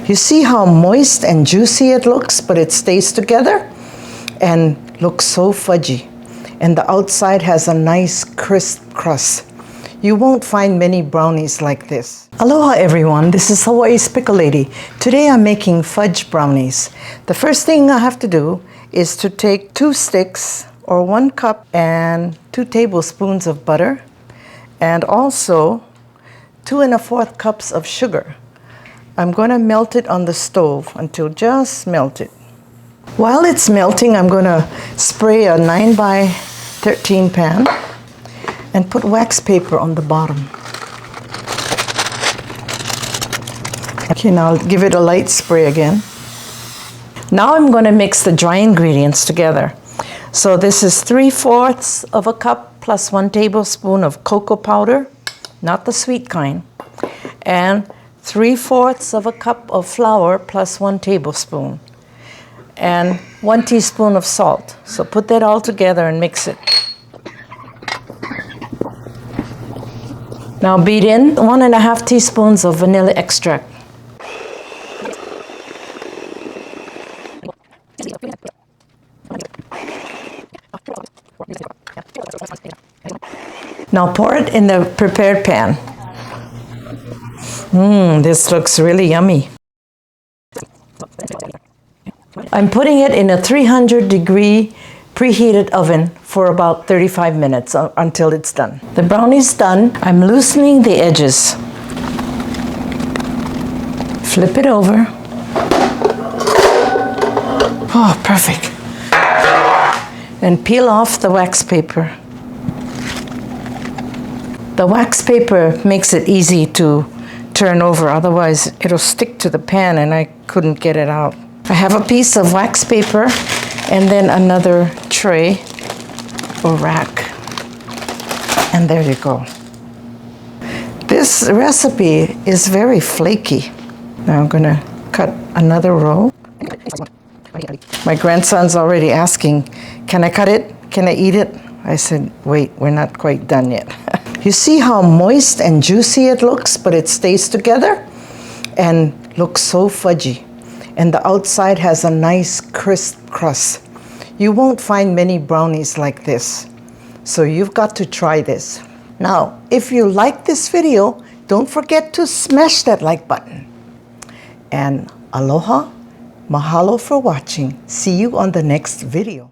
You see how moist and juicy it looks, but it stays together and looks so fudgy. And the outside has a nice crisp crust. You won't find many brownies like this. Aloha everyone, this is Hawaii's Pickle Lady. Today I'm making fudge brownies. The first thing I have to do is to take 2 sticks or 1 cup and 2 tablespoons of butter and also 2 1/4 cups of sugar. I'm going to melt it on the stove until just melted. While it's melting, I'm going to spray a 9 by 13 pan and put wax paper on the bottom. Okay, now I'll give it a light spray again. Now I'm going to mix the dry ingredients together. So this is 3/4 of a cup plus 1 tablespoon of cocoa powder, not the sweet kind, and 3/4 of a cup of flour plus 1 tablespoon, and 1 teaspoon of salt. So put that all together and mix it. Now beat in 1 1/2 teaspoons of vanilla extract. Now pour it in the prepared pan. This looks really yummy. I'm putting it in a 300-degree preheated oven for about 35 minutes until it's done. The brownie's done. I'm loosening the edges. Flip it over. Oh, perfect. And peel off the wax paper. The wax paper makes it easy to turn over, otherwise it'll stick to the pan and I couldn't get it out. I have a piece of wax paper and then another tray or rack. And there you go. This recipe is very flaky. Now I'm gonna cut another row. My grandson's already asking, can I cut it? Can I eat it? I said, wait, we're not quite done yet. You see how moist and juicy it looks, but it stays together and looks so fudgy. And the outside has a nice crisp crust. You won't find many brownies like this. So you've got to try this. Now, if you like this video, don't forget to smash that like button. And aloha, mahalo for watching. See you on the next video.